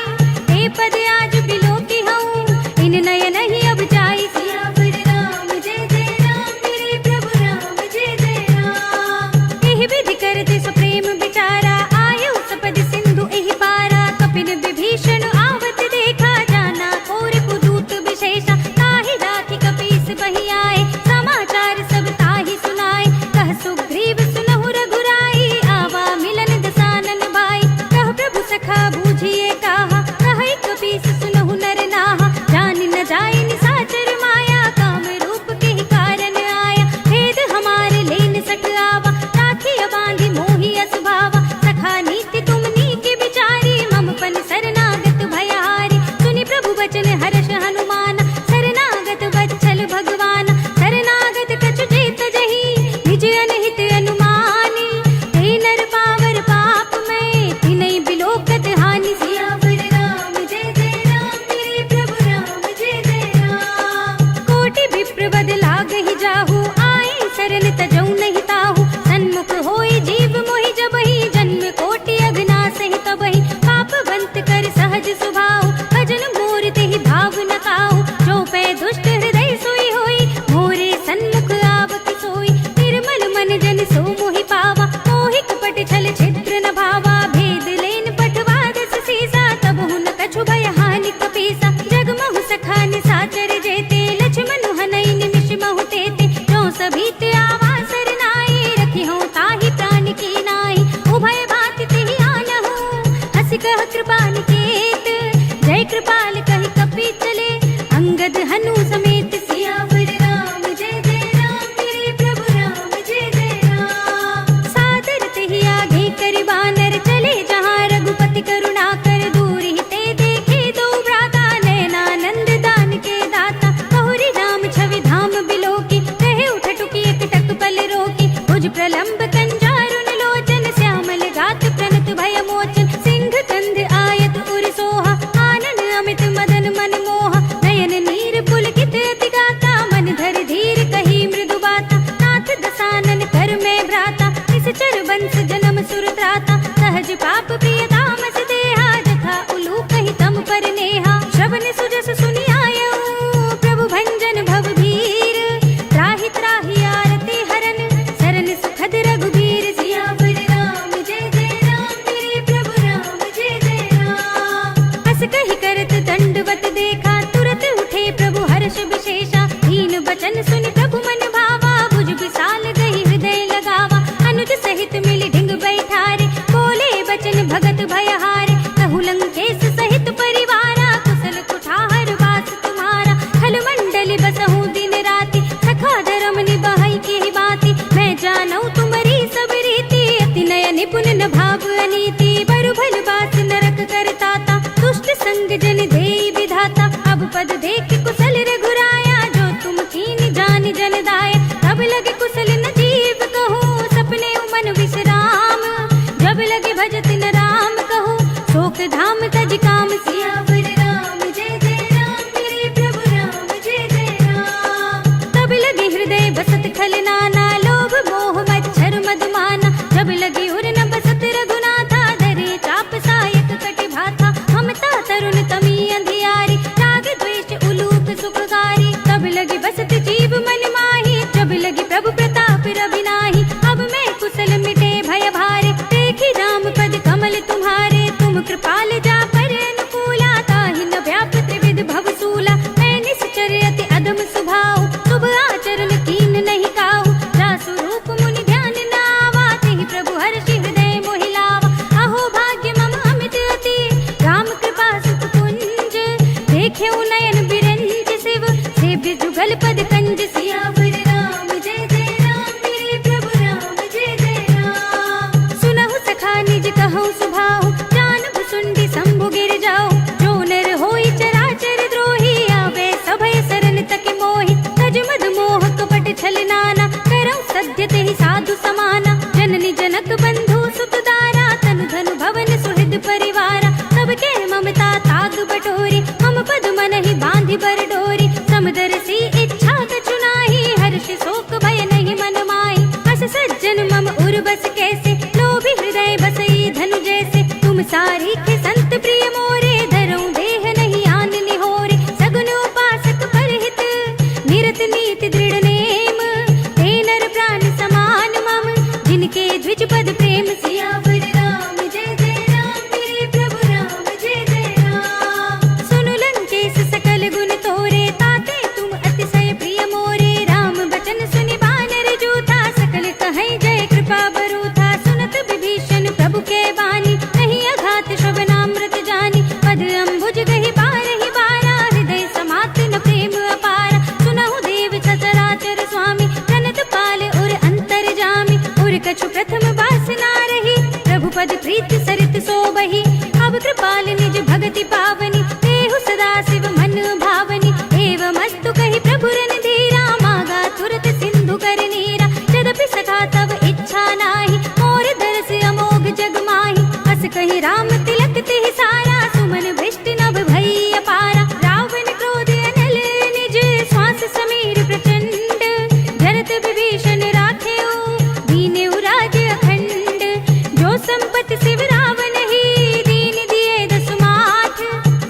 हे पद आज बिलोकी हऊँ, इन नयन ही अब जाई। सियावर राम जय जय राम, मेरे प्रभु राम जय जय राम। एहि विधि करते सुप्रेम विचारा, आयु सपद सिंधु एहि पारा। कपिन विभीषण आवत देखा, जाना और कुदूत विशेषा। ताहि राखी कपीस बहि आए, समाचार सब ताहि सुनाए। कह सुग्रीव सुनहु रघुराई, आवा मिलन दसानन भाई। कह प्रभु सखा बूझिए काहा, कहै कपीस सुनहु नर नाहा। जान न जाय निसाचर माया, काम रूप के ही कारण आया। भेद हमारे लेन सठ आवा, राखिया बांधि मोहि अस भावा। सखा नीति तुम नीति विचारी, मम पन शरणागत भयहारी। सुनि प्रभु वचन हर्ष हनुमान, शरणागत वत्सल भगवान। शरणागत कछु जेत जहि, निज अनहित अनुमानी। ते नर पावर पाप में, तिनै बिलोकत हानि। सियावर राम जय जय राम, मेरे प्रभु राम जय जय राम। कोटि विप्र बद लागहि जाहु, आए शरण तजौ नहीं ताहु। सन्मुख होई जीव मोहि जबहि, जन्म कोटि अघनासहि तबहि। पापवंत कर सहज सुभाव, भजन मोर तेहि भाव न काहु। जो पै दुष्ट हृदय सोई होई, मोरे सन्मुख आवति सोई। निर्मल मन जन सो मोहि पावा, मोहि कपट छल छिद्र न भावा। भेद लेन पठवा दस सीसा, तबहु न कछु भय हानि कपीसा। जगमहु सखा निसाचर जेते, लक्ष्मण हनई निमिष महु तेते। जो सभीत आवा सरनाई, रखी हूँ ताहि प्राण की नाई। उभय भांति तेहि आनहु, हँसि कह कृपा निकेत। जय कृपाल कहि कपि चले, अंगद हनु समेत। सियावर राम जय जय राम, मेरे प्रभु राम जय जय राम। सादर तेहि आगे करि बानर, चले जहाँ रघुपति करुणा कर। दूर ही ते देखे दो भ्राता, नयनानंद दान के दाता। बहुरी राम छवि धाम बिलोकी, कहे उठ टुकी एकटक पल रोकी। भुज प्रलंब कंजारुन लोचन, श्यामल गात प्रणत भय मोचन। सिंह कंध आयत उर सोहा, आनन अमित मदन मन मोहा। नयन नीर पुलकित अति गाता, मन धर धीर कही मृदु बाता। नाथ दसानन कर में भ्राता, निश्चर वंश जन्म सुर त्राता। सहज पाप प्रिय तामस देहा, जथा उलूक कहि तम पर नेहा। श्रवण सुजस सुनि आयऊ, प्रभु भंजन भव भीर। त्राहि त्राहि आरती हरन, शरण सुखद रघुबीर। सियावर राम जय जय राम, मेरे प्रभु राम जय जय राम। अस कहि करत दंडवत देखा, तुरत उठे प्रभु हर्ष विशेषा। दीन बचन सुनि प्रभु मन भावा, भुज विशाल गहि हृदय लगावा। अनुज सहित मिलि ढिंग बैठारे, बोले बचन भगत भयहारे। कहु लंकेश सहित परिवारा, कुशल कुठार वास तुम्हारा। खल मंडली बसहु दिन राति, सखा धर्म निभाई के बाती। मैं जानऊ तुम्हारी सब रीति, अति नय निपुण न भाव अनीति। बरु भल बास नरक करताता, दुष्ट संग जन देई विधाता। अब पद देख कुशल रघुराया, जो तुम कीन जान जन दाय। तब लगे कुशल न जीव कहूँ, सपने मन विश्राम। जब लगे भजत न राम कहूँ, शोक राम तज काम सियावर राम जय जय राम मेरे प्रभु राम जय जय राम। तब लगे हृदय बसत खल नाना लोभ मोह मच्छर मधुमाना जब लगी उर न बसत रघुनाथा धरे चाप सायक कटि भाथा ममता तरुण तमी अंधियारी राग द्वेष उलूक सुखकारी तब लगी बसत जीव मन माही जब लगी प्रभु प्रताप रवि नाही अब मैं कुशल मिटे भय भारे देखी राम पद कमल तुम्हारे तुम कृपाल जा पर अनुकूला ताहि न व्याप त्रिविध भवसूला मैं निश्चर अति अधम सुभाव शुभ आचरण कीन नहीं काहू जासु रूप मुनि ध्यान न आवा तेहि प्रभु हर्षि हृदय मोहि लावा अहो भाग्य मम अमित अति राम कृपा सुख कुंज देखे नयन बिरंज शिव सेव्य जुगल पद कंज सियावर राम जय जय राम मेरे प्रभु राम जय जय राम। सुनहु सखा निज कहूँ सुभाऊ जान भुसुंडी शंभु गिर जाओ जो नर होई चराचर द्रोही आवे सभय सरन तक मोहि तज मद मोह कपट छल नाना करौ सद्य तेहि साधु समाना जननी जनक बंधु सुत दारा तनु धनु भवन सुहृद परिवारा सबके ममता ताग बटोरी मम पद मन ही बांधि बर डोरी समदर्शी इच्छा कछु नाही हर्ष शोक भय नहीं मन माही अस सज्जन मम उर बस कैसे लोभी हृदय बसई धनु जैसे तुम सारी के संत प्रिय मोरे धरऊं देह नहीं आन निहोरे सगुन उपासक परहित निरत नीति दृढ़ नेम ते नर प्राण समान मम जिनके द्विज पद प्रेम सियावर राम जय जय राम मेरे प्रभु राम जय जय राम। सुनु लंकेश सकल गुण तोरे ताते तुम अतिशय प्रिय मोरे राम बचन सुनि बानर जूथा सकल कहे जय कृपा बरूथा सुनत विभीषण प्रभु के बानी नहीं अघात श्रवणामृत जानी पद अम्बुज गहि बारहि बारा हृदय समात न प्रेम अपारा सुनहु देव सचराचर स्वामी जनत पाल उर अंतर जामी उर कछु प्रथम वासना रही प्रभु पद प्रीत सरित सोबहि अब कृपाल निज भगति पावनी देहु सदा शिव मन भावनी एवं अस्तु कहि प्रभु रन धीरा मागा तुरत सिंधु कर नीरा यद्यपि सखा तब इच्छा नाही मोर दरस अमोघ जग माही अस कहि राम तिलक तिहि सारा सुमन भ्रष्ट नभ भई अपारा रावण क्रोध अनल निज श्वास समीर प्रचंड जरत विभीषण राखेऊ दीनेऊ राज अखंड जो संपत शिव रावण ही दीन दिए दसुमाठ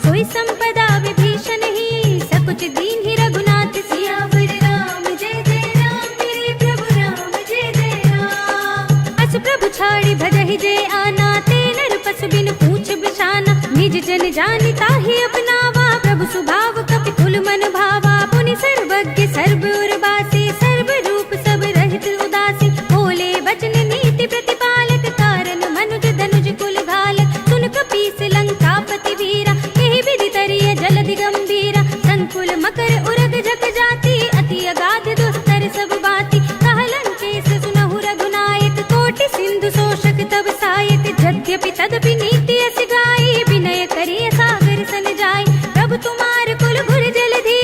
सोई संपदा विभीषण ही सकुच दीन ही रघुनाथ सियावर राम जय जय राम मेरे प्रभु राम जय जय राम। अस प्रभु छाड़ी भजहि जय आना ते नर पसु बिन पूछ बिछाना निज जन जानि ताहि अपनावा प्रभु सुभाव कपि कुल मन भावा पुनि सर्वज्ञ सर्व उर्वासी सर्व रूप सब रहित उदासी बोले बचन नीति प्रतिपालक कारण मनुज धनुज कुल घालक सुन कपीस लंकापति वीरा यही विधि तरिय जलधि गंभीरा संकुल मकर उरग जग जाति अति अगाध दुस्तर सब बाती कहलन केस सुनहु रघुनायक कोटि सिंधु शोषक तब सायक यद्यपि तदपि नीति अस गाई विनय करिय सागर सन जाय प्रभु तुम्हार कुल घुर जलधि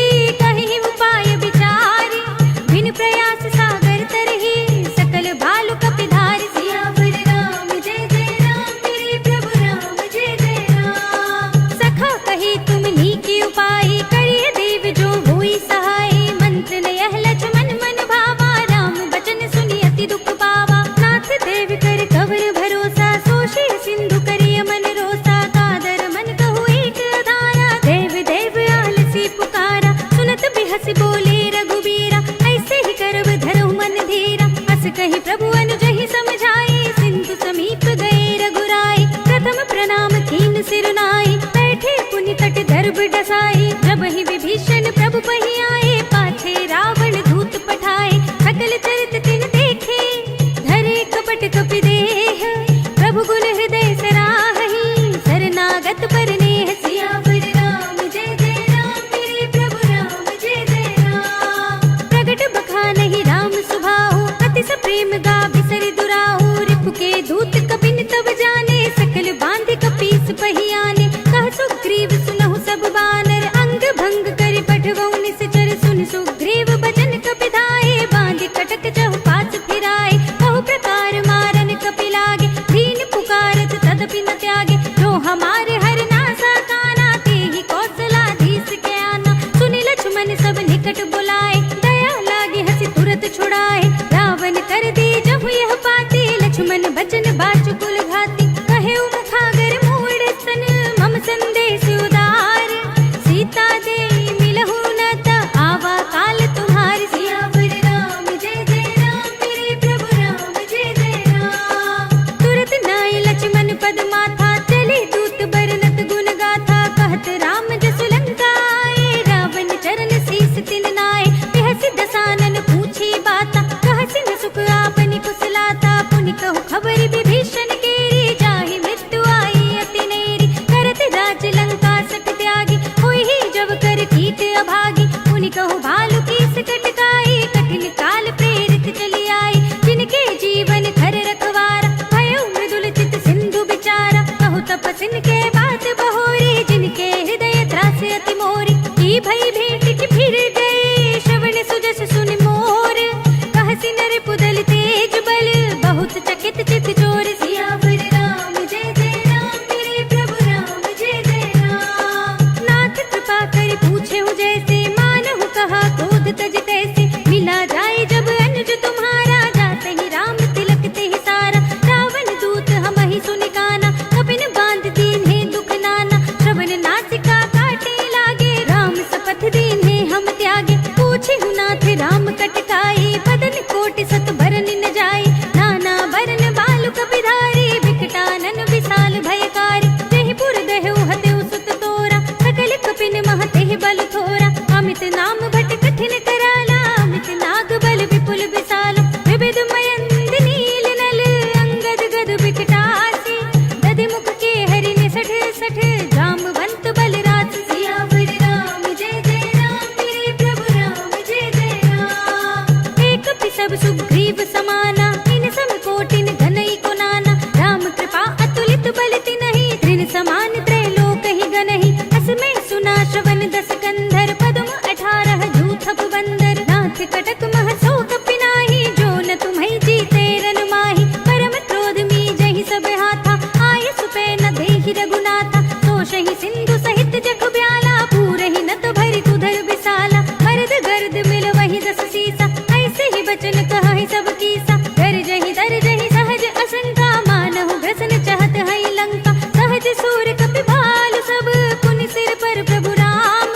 पूछे हूँ जैसे, मानहु कहा क्रोध तज तैसे। मिला जाए जब अनुज तुम्हारा, जाते ही राम तिलकते ही सारा। रावण दूत हम ही सुनि काना, कपिन बांध दीन्हे दुख नाना। श्रवण नासिका काटे लागे, राम शपथ दीन्हे हम त्यागे। पूछे हूँ नाथ राम कटकाई, बदन कोटि सत बरन न जाए। नाना बरन बालु कपिधारी, विकटानन विशाल भयकारी। जहि पुर दहु हतेउ सुत तोरा, सकल कपिन महते बल थोरा। अमित नाम भट कठिन कराला, अमित नाग बल विपुल विशाल। विविध मयंद नील नल, अंगद गद विकटासी। दधि मुख के हरि निसठ सठ, जामवंत बल रास। सियावर राम जय जय राम, मेरे प्रभु राम जय जय राम। एक कपि सब सुग्रीव समाना, इन सम कोटिन घनई को नाना। राम कृपा अतुलित बल तिनहि, तृण समान त्रैलोक ही गनहि। असमय सुना श्रवण दस कंधर, पद्म 18 जूथप बंदर। नाथ कटक मह सो कपि नाहि, जो न तुम्है जीते रन माहि। परम क्रोध मी जहि सब हाथा, आय सुपै न देहि रघुनाथा। तोषहि सिंधु सहित जग ब्याला, पूरहि नत भरि तुधर विशाला। मर्द गर्द मिल वहि दस सीसा, ऐसे ही बचन कहहि सब कीसा। गरजहि दरजहि सहज असंका, मानहु ग्रसन चहत है लंका। सहज सूर कपि भालु सब, पुनि सिर पर प्रभु राम।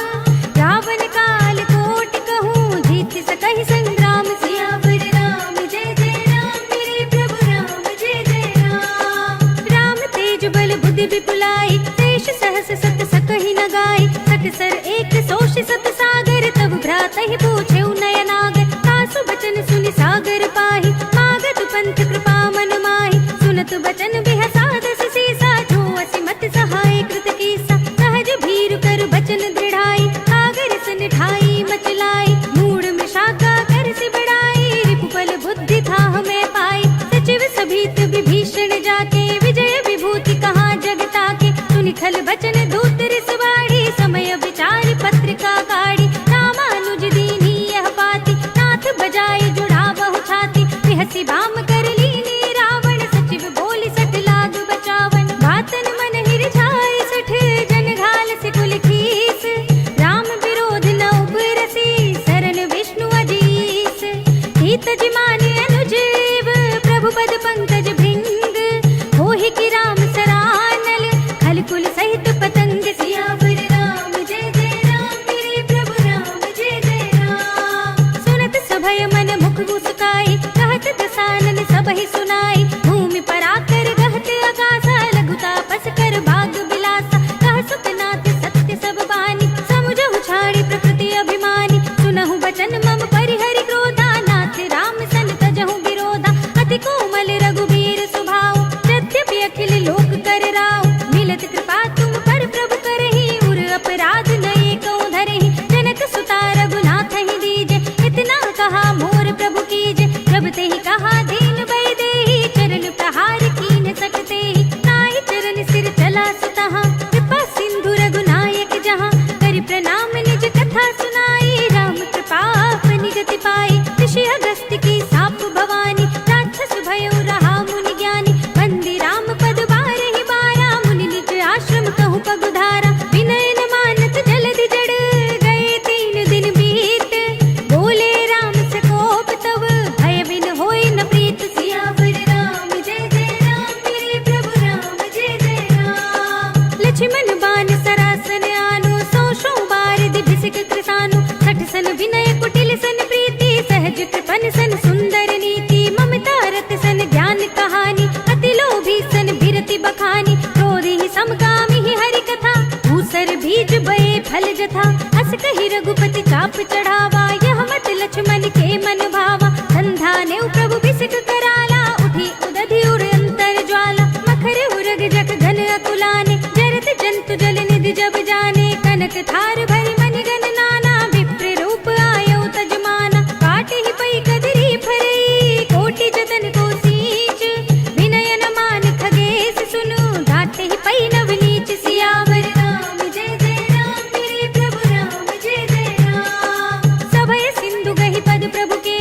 रावण काल कोटि कहूँ, जीत सकहि संग्राम। सियावर राम जय जय राम, मेरे प्रभु राम जय जय राम। राम तेज बल बुद्धि विपुलाई, शेष सहस सत सकहि न गाई। सकसर एक सोष सत सागर, तब भ्रातहि पूछेउ नयनागर। तासु बचन सुनि सागर पाहि, मागत पंथ कृपा मन माहि। सुनत बचन बिहसा दस सीसा, जो असिमत सहाय कृत कीसा। सहज भीरु कर बचन दृढ़ाई, सागर सन ठाई मचलाई। मूढ़ मिषाका कर सि बड़ाई, रिपुबल बुद्धि था हमें पाई। सचिव सभीत विभीषण जाके, विजय विभूति कहाँ जग ताके। सुनि खल बचन दूत रिसवाड़ी, समय विचार पत्रिका गाड़ी। रामानुज दीन्ही यह पाती, नाथ बजाए जुड़ावहु छाती। बिहसी बाम कर लीनी रावण, सचिव बोली सठ लाग बचावन। बातन मन हिर छाए सठ, जन घाल से कुल खीस। राम विरोध न उपरसी, शरण विष्णु अजीस। हित जिमाने अनुजीव, प्रभु पद पंकज भृंग। होहि की राम सरानल, खल कुल सहित पतंग। सियावर राम जय जय राम, मेरे प्रभु राम जय जय राम। सुनत सभय मन मुख मुस्काई, कहत दसानन सबहि सुनाई। भूमि पराकर गहत आकाशा, लघुता पस कर भाग बिलासा। कह सुखनाथ सत्य सब बानी, समुझहु छाड़ी प्रकृति अभिमानी। सुनहु बचन मम परिहरि क्रोधा, नाथ राम सन तजहु विरोधा। अति कोमल रघुबीर सुभाऊ, यद्यपि अखिल लोक कर राव। मिलत कृपा तुम पर प्रभु करहि, उर अपराध नये कौ धरहि। जनक सुता रघुनाथ ही दीजे, इतना कहा मोर प्रभु कीजे। प्रभु ते ही कहा दीन भय देहि, चरण प्रहार कीन सकते ही। नाहि चरण सिर चला सुतहाँ, कृपा सिंधु रघुनायक जहाँ। करि प्रणाम निज कथा सुनाई, राम कृपा अपनी गति पाई। ऋषि अगस्त्य की साप भवानी, राक्षस भयउ रहा मुनि ज्ञानी। बंदी राम पद बारहि बारा, मुनि निज आश्रम कहु पगुधारा। विनय न मानत जलधि जड़, गए 3 दिन बीत। बोले राम से कोप तब, भय बिन होई न प्रीत। सियावर राम जय जय राम, मेरे प्रभु राम जय जय राम। लक्ष्मण बान सरासन आनो, 100 बार दिभिसिक कृसानु। सठ सन विनय कुटिल सन प्रीति, सहज कृपन सन सुंदर नीति। ममता रत सन ज्ञान कहानी, अति लोभी सन बिरति बखानी। क्रोधी समकामी ही हरि कथा, भूसर बीज बये फल जथा। अस कहि रघुपति चाप चढ़ावा, यह मत लक्ष्मण के मन भावा। संधा ने प्रभु बिसिक कराला, उठी उदधि उर अंतर ज्वाला। मखर उरग जग घन अकुलाने, जरत जंतु जल निधि जब जाने। कनक थार भरि मनि गण नाना, विप्र रूप आयो तजमाना। काटे ही पई कदरी फरई, कोटि जतन को सींच। विनय न मान खगेश सुनु, डांटे ही पई नव नीच। सियावर राम जय जय राम, मेरे प्रभु राम जय जय राम। सभय सिंधु गहि पद प्रभु के,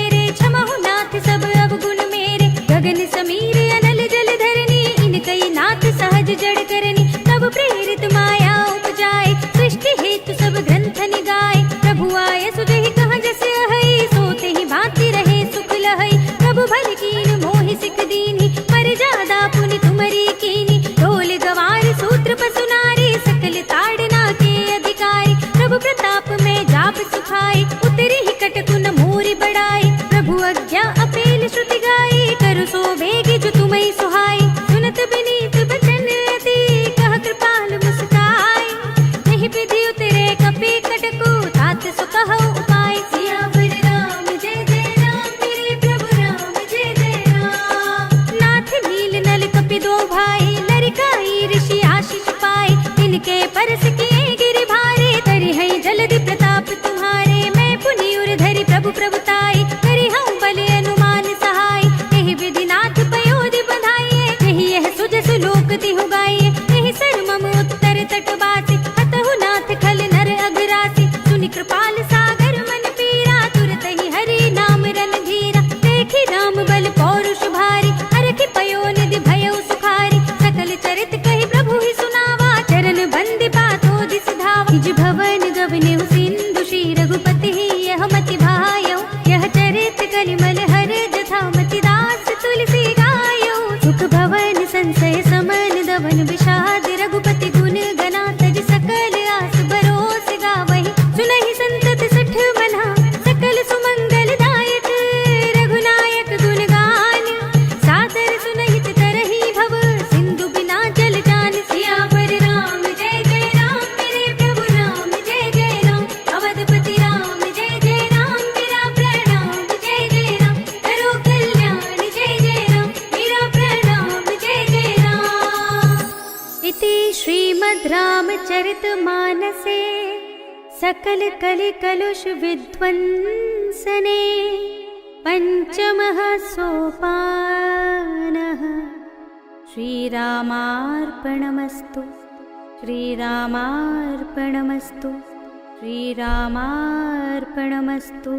हर्ष किए गिरि भारे, करि हैं जलधि प्रताप तुम्हारे। मैं पुनि उर धरि प्रभु प्रभुताई, करि हूँ बल अनुमान सहाय। एहि विधि नाथ पयोधि बधाइए, एहि यह सुजसु लोक तिहु गाइए। एहि सर मम उत्तर तटवासी, हतहु नाथ खल नर अघरासी। सुनि कृपाल सागर मन पीरा, तुरत ही हरि नाम रणधीरा। देखि राम बल पौरुष भारी, हरखि पयो निधि भयउ सुखारी। सकल चरित कहि प्रभु ही सुनावा, चरण बंदि पातो दिस धावा। निज भवन गवनेउ सिंधु श्री रघुपति ही यह मति भायौ। यह चरित कलिमल हर जथा मति दास तुलसी गायौ। सुख भवन संशय समन दवन विषाद, रघुपति गुण गना तज सकल आस भरोस गावहि। सुनहि संतत सठ मना, सकल सुमंगल दायक। रघुनायक गुण गान, सादर सुनहित तरहि भव। सिंधु बिना जल जान, सियावर राम जय जय राम। मेरे प्रभु राम जय जय राम। अवधपति राम जय जय राम। मेरा प्रणाम जय जय राम। करो कल्याण जय जय राम। मेरा प्रणाम जय जय राम। इति श्रीमद् रामचरितमानसे सकल कलि कलुष विध्वंसने पंचमः सोपानः। श्रीरामार्पणमस्तु, श्रीरामार्पणमस्तु, श्रीरामार्पणमस्तु।